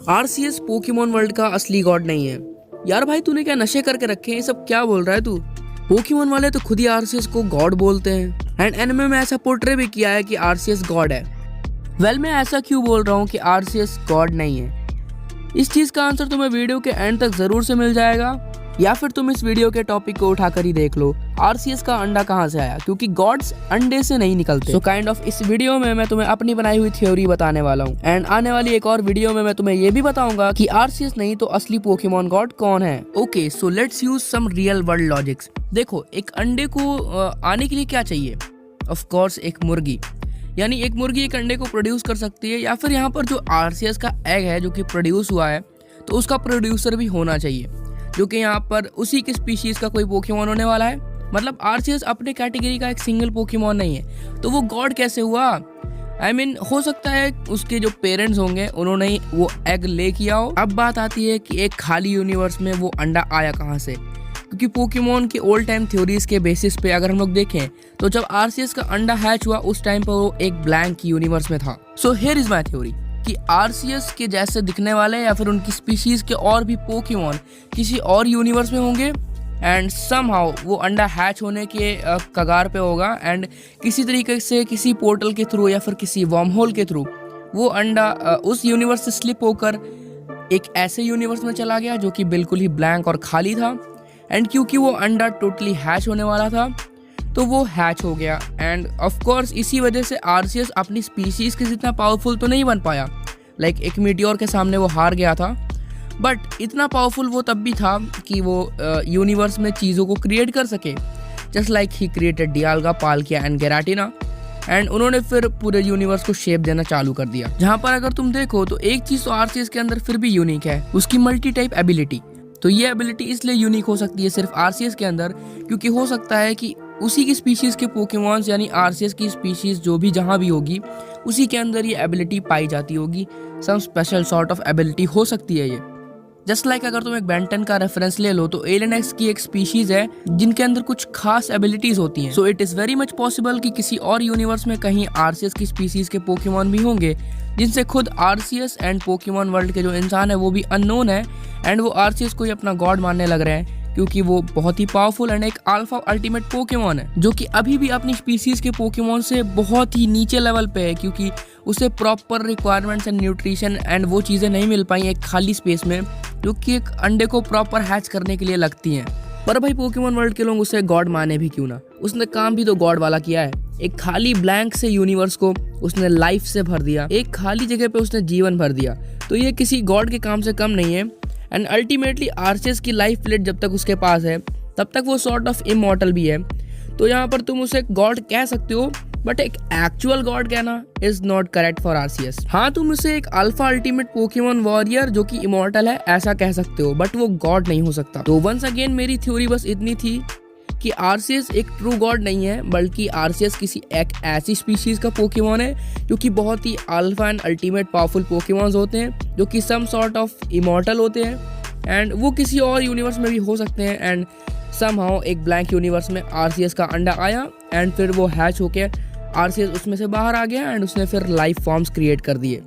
RCS Pokemon world का असली God नहीं है। यार भाई तूने क्या नशे करके रखे हैं, ये सब क्या बोल रहा है तू? पोकेमॉन वाले तो खुद ही आरसीएस को गॉड बोलते हैं एंड एनिमे में ऐसा पोर्ट्रे भी किया है कि आरसीएस गॉड है। वेल मैं ऐसा क्यों बोल रहा हूँ कि आरसीएस गॉड नहीं है, इस चीज का आंसर तुम्हें वीडियो के एंड तक जरूर से मिल जाएगा, या फिर तुम इस वीडियो के टॉपिक को उठाकर ही देख लो आरसीएस का अंडा कहाँ से आया, क्योंकि गॉड्स अंडे से नहीं निकलते। सो काइंड ऑफ इस वीडियो में मैं तुम्हें अपनी बनाई हुई थ्योरी बताने वाला हूँ एंड आने वाली एक और वीडियो में मैं तुम्हें ये भी बताऊंगा कि आरसीएस नहीं तो असली पोकेमॉन गॉड कौन है। Okay so let's use some real world logics. देखो एक अंडे को आने के लिए क्या चाहिए? ऑफ कोर्स एक मुर्गी, यानी एक मुर्गी एक अंडे को प्रोड्यूस कर सकती है, या फिर यहाँ पर जो आरसीएस का एग है जो कि प्रोड्यूस हुआ है तो उसका प्रोड्यूसर भी होना चाहिए, जो कि यहाँ पर उसी की स्पीशीज का कोई पोकेमॉन होने वाला है। मतलब आरसीएस अपने कैटेगरी का एक सिंगल पोकेमॉन नहीं है, तो वो गॉड कैसे हुआ? I mean, हो सकता है उसके जो पेरेंट्स होंगे उन्होंने ही वो एग ले किया हो। अब बात आती है कि एक खाली यूनिवर्स में वो अंडा आया कहाँ से, क्योंकि पोकेमॉन के ओल्ड टाइम थ्योरीज के बेसिस पे अगर हम लोग देखें तो जब आरसीएस का अंडा हैच हुआ उस टाइम पर वो एक ब्लैंक यूनिवर्स में था। So here is my theory कि आरसीएस के जैसे दिखने वाले या फिर उनकी स्पीशीज के और भी पोकेमॉन किसी और यूनिवर्स में होंगे एंड समहाउ वो अंडा हैच होने के कगार पे होगा एंड किसी तरीके से किसी पोर्टल के थ्रू या फिर किसी वर्म होल के थ्रू वो अंडा उस यूनिवर्स से स्लिप होकर एक ऐसे यूनिवर्स में चला गया जो कि बिल्कुल ही ब्लैंक और खाली था। एंड क्योंकि वो अंडा टोटली हैच होने वाला था तो वो हैच हो गया एंड ऑफ कोर्स इसी वजह से आरसीएस अपनी स्पीशीज के जितना पावरफुल तो नहीं बन पाया। लाइक एक मीटियोर के सामने वो हार गया था, बट इतना पावरफुल वो तब भी था कि वो यूनिवर्स में चीज़ों को क्रिएट कर सके। Just like he created Dialga, Palkia and Giratina, and उन्होंने फिर पूरे यूनिवर्स को शेप देना चालू कर दिया। जहाँ पर अगर तुम देखो तो एक चीज़ तो आरसीएस के अंदर फिर भी यूनिक है, उसकी मल्टी टाइप एबिलिटी। तो ये एबिलिटी इसलिए यूनिक हो सकती है सिर्फ आरसीएस के अंदर, क्योंकि हो सकता है कि उसी की स्पीशीज के पोकेमॉन्स यानी आरसीएस की स्पीशीज जो भी जहाँ भी होगी उसी के अंदर ये एबिलिटी पाई जाती होगी। Some special sort of ability हो सकती है ये। जस्ट लाइक अगर तुम एक बेंटन का रेफरेंस ले लो तो एलियनेक्स की एक स्पीशीज है जिनके अंदर कुछ खास एबिलिटीज होती हैं। So it is very much possible कि किसी और यूनिवर्स में कहीं आरसीएस की स्पीशीज के पोकेमॉन भी होंगे जिनसे खुद आरसीएस एंड पोकेमॉन वर्ल्ड के जो इंसान है वो भी अननोन है एंड वो आरसीएस को ही अपना गॉड मानने लग रहे हैं, क्योंकि वो बहुत ही पावरफुल एंड एक अल्फा अल्टीमेट पोकेमॉन है जो कि अभी भी अपनी स्पीशीज के पोकेमॉन से बहुत ही नीचे लेवल पे है, क्योंकि उसे proper requirements and nutrition and वो चीज़ें नहीं मिल पाई एक खाली स्पेस में जो कि एक अंडे को प्रॉपर हैच करने के लिए लगती हैं। पर भाई पोकेमॉन वर्ल्ड के लोग उसे गॉड माने भी क्यों ना, उसने काम भी तो गॉड वाला किया है। एक खाली ब्लैंक से यूनिवर्स को उसने लाइफ से भर दिया, एक खाली जगह पे उसने जीवन भर दिया, तो ये किसी गॉड के काम से कम नहीं है। एंड अल्टीमेटली आरसीएस की लाइफ प्लेट जब तक उसके पास है तब तक वो सॉर्ट ऑफ इमॉर्टल भी है। तो यहाँ पर तुम उसे गॉड कह सकते हो, बट एक एक्चुअल गॉड कहना is not correct for RCS. हाँ तुम उसे एक अल्फा अल्टीमेट पोकेमॉन वॉरियर जो कि इमॉर्टल है ऐसा कह सकते हो, बट वो गॉड नहीं हो सकता। तो वंस अगेन मेरी थ्योरी बस इतनी थी कि आरसीएस एक ट्रू गॉड नहीं है, बल्कि आरसीएस किसी एक ऐसी स्पीशीज का पोकेमॉन है जो कि बहुत ही alpha and ultimate powerful Pokemons होते हैं जो कि सम सॉर्ट ऑफ इमॉर्टल होते हैं एंड वो किसी और यूनिवर्स में भी हो सकते हैं। एंड समहाउ एक ब्लैंक यूनिवर्स में आरसीएस का अंडा आया एंड फिर वो हैच होके आरसीएस उसमें से बाहर आ गया एंड उसने फिर लाइफ फॉर्म्स क्रिएट कर दिए।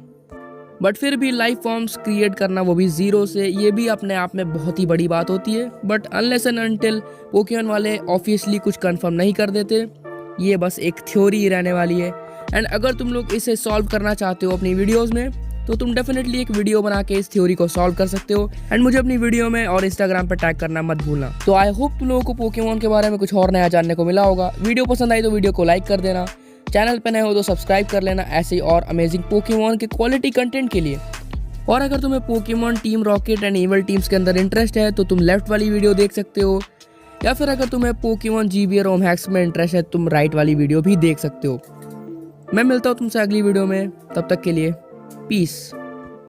बट फिर भी लाइफ फॉर्म्स क्रिएट करना वो भी जीरो से, ये भी अपने आप में बहुत ही बड़ी बात होती है। But unless and until Pokemon वाले ऑब्वियसली कुछ कंफर्म नहीं कर देते, ये बस एक थ्योरी ही रहने वाली है। एंड अगर तुम लोग इसे सॉल्व करना चाहते हो अपनी वीडियोस में तो तुम डेफिनेटली एक वीडियो बना के इस थ्योरी को सॉल्व कर सकते हो एंड मुझे अपनी वीडियो में और इंस्टाग्राम पर टैग करना मत भूलना। तो आई होप तुम लोगों को पोकेमॉन के बारे में कुछ और नया जानने को मिला होगा। वीडियो पसंद आई तो वीडियो को लाइक कर देना, चैनल पे नए हो तो सब्सक्राइब कर लेना ऐसे ही और अमेजिंग पोकेमॉन के क्वालिटी कंटेंट के लिए। और अगर तुम्हें Pokemon team rocket and evil teams के अंदर इंटरेस्ट है तो तुम लेफ्ट वाली वीडियो देख सकते हो, या फिर अगर तुम्हें पोकेमॉन जीबी रोम हैक्स में इंटरेस्ट है तुम राइट वाली वीडियो भी देख सकते हो। मैं मिलता हूँ तुमसे अगली वीडियो में, तब तक के लिए पीस।